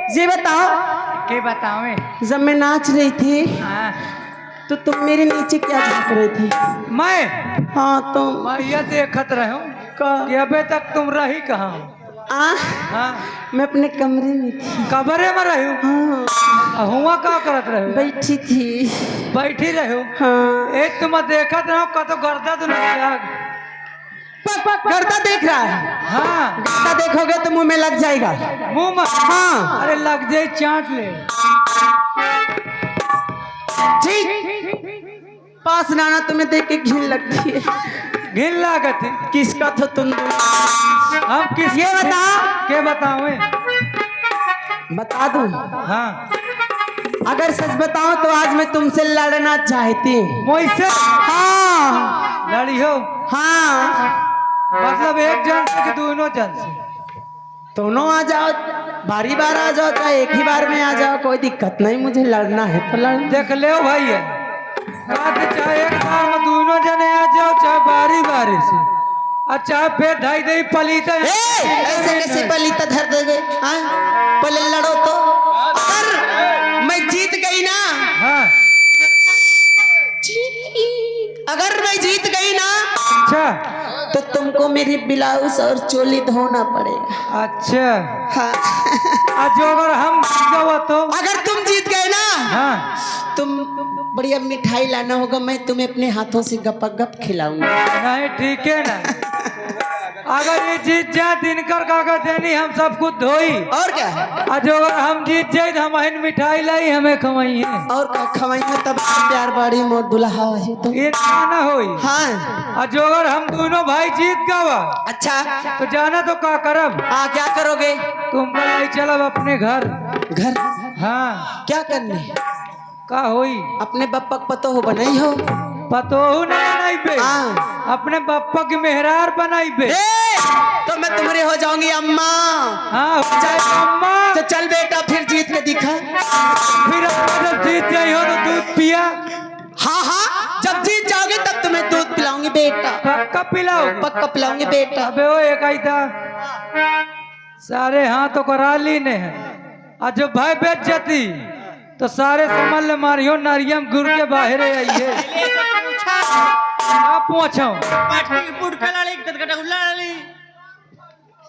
ये बताओ के बतावे जब मैं नाच रही थी हाँ। तो तुम मेरे नीचे क्या झाँक रही थी? मैं हाँ तो मैं ये देखत रहूं कि अबे तक तुम रही कहाँ हो? हाँ मैं अपने कमरे में थी। कमरे में रही हाँ हुआ का करत रहे बैठी थी। बैठी रहो हाँ एक तुम देखत रहो का तो गर्दा तो नहीं गर्दा देख रहा है? हाँ गर्दा देखोगे तो मुंह में लग जाएगा। मुंह में हाँ अरे लग जाए चाट ले ठीक पास नाना तुम्हें देख के घिन लगती है। घिन लागत है किसका तो तुम हम किस ये बता के बतावे बता दूं हाँ अगर सच बताऊं तो आज मैं तुमसे लड़ना चाहती हूँ। मोइसे हाँ लड़ी हो हाँ मतलब एक जन से कि दोनों जन से दोनों आ जाओ बारी बार आ जाओ चाहे एक ही बार में आ जाओ कोई दिक्कत नहीं मुझे लड़ना है तो लड़ देख ले भाई चाहे एक बार में दोनों जने आ जाओ चाहे बारी बारी से और चाहे फिर ढाई दही पलीता ऐसे कैसे पलीता धर दोगे? पहले लड़ो तो अगर मैं जीत गई ना हाँ अगर मैं जीत गई ना अच्छा तो तुमको मेरी ब्लाउज और चोली धोना पड़ेगा। अच्छा हाँ आज अगर हम जाओ तो अगर तुम जीत गए ना हाँ तुम बढ़िया मिठाई लाना होगा मैं तुम्हें अपने हाथों से गप खिलाऊंगा। नहीं ठीक है ना अगर ये जीत जाए दिनकर कागज देनी हम सब कुछ धोई और क्या आज अगर हम जीत जाए तो हम मिठाई लाई हमें खवाई है और क्या खवाइए तब प्यार बाड़ी मोर दुल्हा है तो ये ना होई हाँ आज अगर हम दोनों भाई जीत गवा अच्छा तो जाना तो का करब क्या करोगे? तुम लाई चलब अपने घर घर हाँ क्या करने? का होई अपने बप्पा पतो हो बनाई हो पतोहू न बनाइबे हाँ। अपने बप्पा की मेहरार बनाइबे तो मैं तुम्हारी हो जाऊंगी अम्मा। हाँ हो जाए अम्मा तो चल बेटा फिर जीत के दिखा। फिर अम्मा जब जीत जाई हो तो दूध पिया हाँ जब जीत जाओगे तब तुम्हें दूध पिलाऊंगी बेटा। पक्का पिलाओ पक्का पिलाऊंगी बेटा। अबे वो एक आई था सारे हाथों को राली ने है आज जो भाई बेच जाती तो सारे समझ ले मारियो नारियम गुर के बाहर आइए पूछो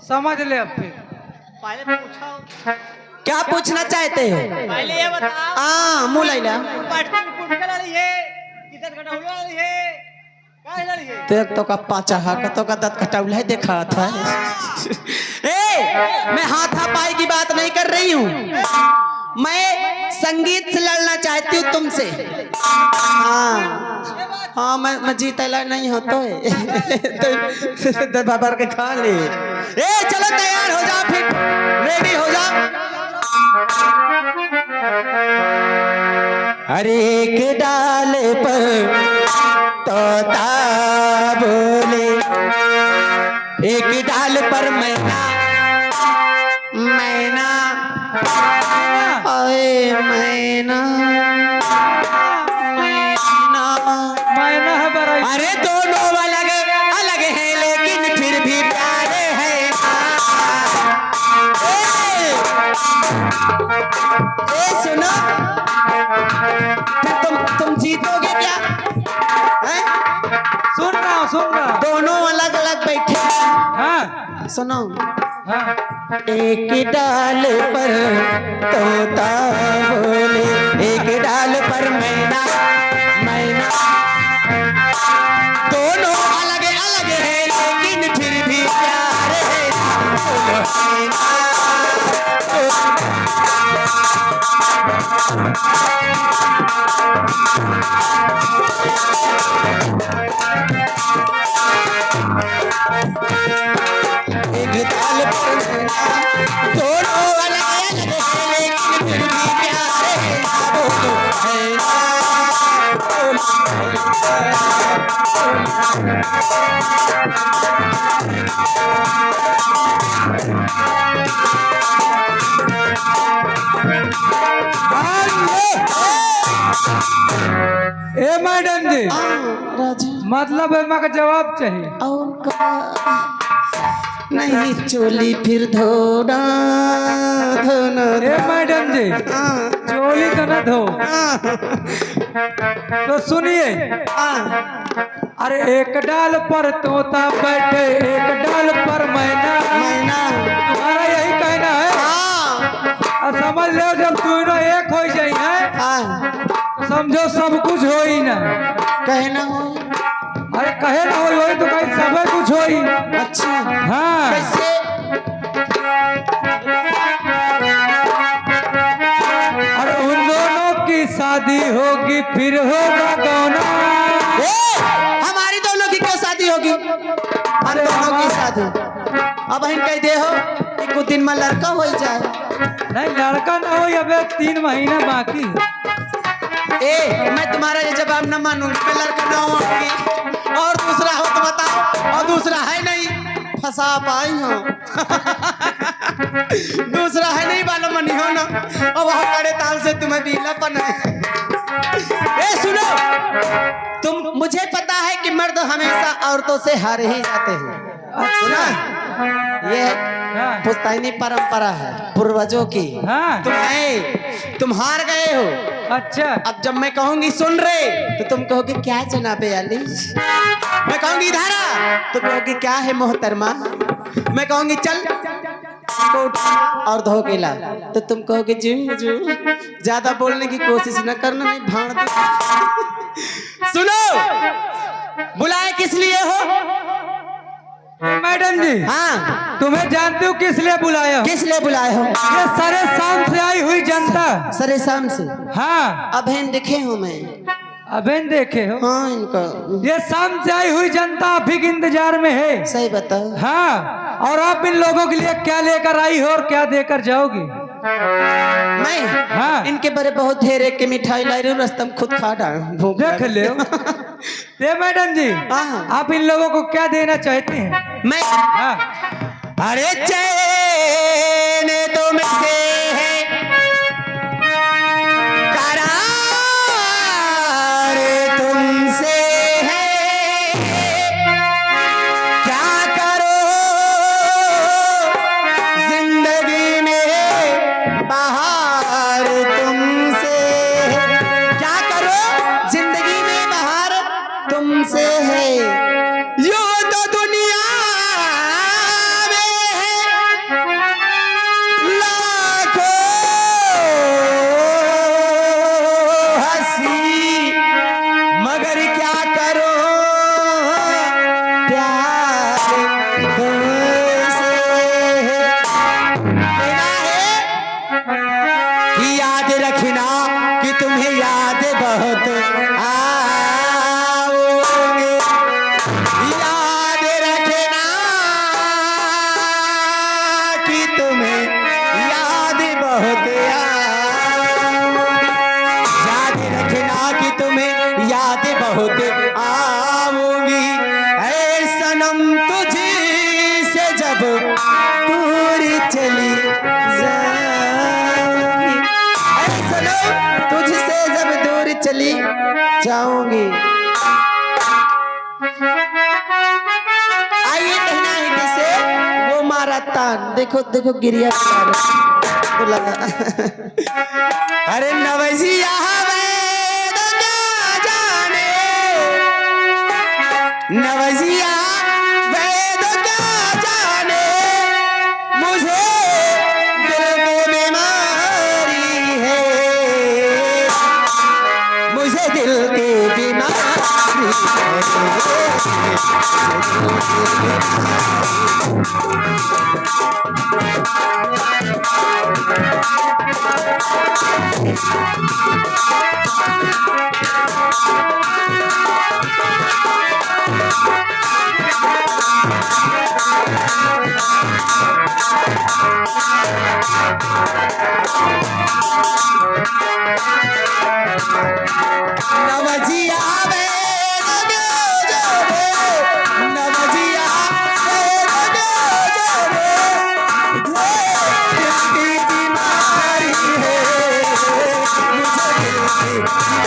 समझ ले अब फिर क्या पूछना चाहते हो? पहले ये बताओ हाँ मुँह लैला तो का पाचा हा तो का दत कटौल है देखा था। मैं हाथा पाई की बात नहीं कर रही हूँ मैं संगीत से लड़ना चाहती हूँ तुमसे। हाँ मैं जीतला नहीं हो तो बाबर के खा ले। चलो तैयार हो जाओ फिर रेडी हो जाओ। हर एक डाल पर तोता बोले एक डाल पर मैना मैना अरे दोनों अलग अलग हैं लेकिन फिर भी प्यारे हैं। सुनो तुम जीतोगे क्या? सुन रहा दोनों अलग अलग बैठे हाँ सुनो हाँ एक डाल पर तोता बोले एक डाल पर मैना दोनों अलग अलग हैं लेकिन फिर भी प्यारे एक ताल पर नैना, दोनों अलग अलग है लेकिन फिर भी प्यार है ना, बोलो है ना, ए मैडम जी, राजा मतलब एमा का जवाब चाहिए। और का नहीं चोली फिर धोना धोना ए मैडम जी, चोली तो न धो। तो सुनिए, अरे एक डाल पर तोता बैठे, एक डाल पर मैना, मैना तुम्हारा यही कहना है। और समझ लो जब दोनों एक हो जाई है तो समझो सब कुछ हो ही ना। कहना हो अरे कहे ना हो तो कहीं सब कुछ हो ही। अच्छा हाँ कैसे और उन दोनों की शादी होगी फिर होगा गौना। हमारी दोनों की क्यों शादी होगी? हम दोनों की शादी अब हम कह दे हो कि कुछ दिन में लड़का हो जाए। नहीं लड़का ना हो, अबे 3 महीना बाकी। ए मैं तुम्हारा ये जवाब न मानूंगी, मैं लड़का ना होगी। और दूसरा हो तो बताओ, और दूसरा है नहीं फंसा पाई हो। दूसरा है नहीं बालो मनी हो ना, और वह कड़े ताल से तुम्हें बीलापन है। ए सुनो, तुम मुझे पता है कि मर्द हमेशा औरतों से हार ही जाते हैं। सुना ये हाँ। पुश्तैनी परंपरा है पूर्वजों की। हाँ। तुम हार गए हो। अच्छा अब जब मैं कहूंगी सुन रे तो तुम कहोगे क्या जनाबे अली। मैं कहूंगी इधर आ तो कहोगी क्या है मोहतरमा। मैं कहूंगी चल इसको उठा और धो के ला तो तुम कहोगे जी जू। ज्यादा बोलने की कोशिश न करना, नहीं भाड़ दे। सुनो, बुलाए किस लिए हो? मैडम जी, हाँ तुम्हें जानते हो किस लिए बुलाया हूं? किस लिए बुलाए हो? ये सारे शाम से आई हुई जनता। सरे शाम से हाँ अब हैं देखे हूँ मैं। अबे देखे हो, हाँ इनका ये शाम से आई हुई जनता आप ही के इंतजार में है। सही बताओ। हाँ और आप इन लोगों के लिए क्या लेकर आई हो और क्या देकर जाओगी? मैं हाँ। इनके बड़े बहुत ढेरे के मिठाई लाई रही हूँ, रस्तम खुद खा डाल देख ले। ये मैडम जी, हाँ। आप इन लोगों को क्या देना चाहते हैं? मैं हाँ अरे चैन तुमसे है करार तुमसे है क्या करो जिंदगी में बहार तुमसे है क्या करो जिंदगी में बहार तुमसे है। यो तो दुनिया में है लाखों हंसी मगर क्या करो प्यार तुमसे है। कहना है कि याद रखना कि तुम्हें याद बहुत आओगे। याद रखना कि तुम्हें याद बहुत याद रखना कि तुम्हें याद बहुत आऊंगी। ऐ सनम तुझसे जब दूर चली जाऊंगी। ऐ सनम तुझसे जब दूर चली जाऊंगी। आइए कहना है किसे वो मारा तान। देखो देखो गिरिया बुला। अरे नवजिया वैद क्या जाने, नवजिया वैद क्या जाने मुझे दिल की बीमारी है, मुझे दिल की बीमारी है। नवजिया वे लगे जोरे, नवजिया वे लगे जोरे, दिल की बीमारी है, मुझे दिल की बीमारी।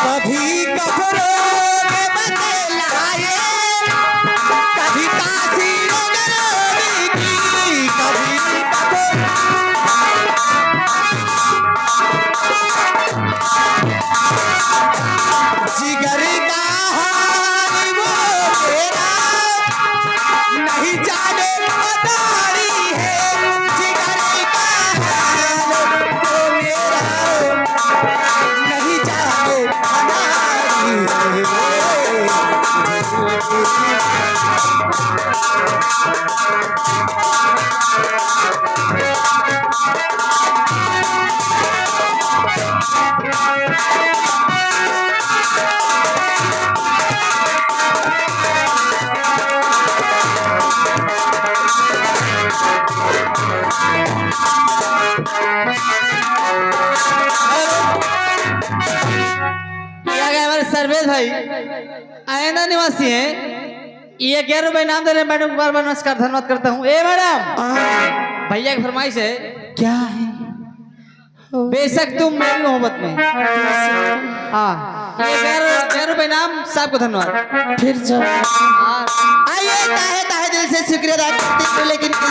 कभी कपड़ों के बदलाए, कभी तासीरों में रोने की, कभी जिगर का हाल वो मेरा नहीं जाने अदारी है, जिगर का हाल वो मेरा नहीं जाने अदारी क्या गया हमारे सर्वेश भाई आयना निवासी हैं। ये 11 रुपए नाम दे रहे हैं मैडम को, बार बार नमस्कार धन्यवाद करता हूँ। ए मैडम, भैया की फरमाइश है, क्या है? बेशक तुम मेरी मोहब्बत में। हाँ, ये 11 रुपए नाम साहब को धन्यवाद। फिर जो हाँ, आइए ताहे ताहे दिल से शुक्रिया अदा करते हैं, लेकिन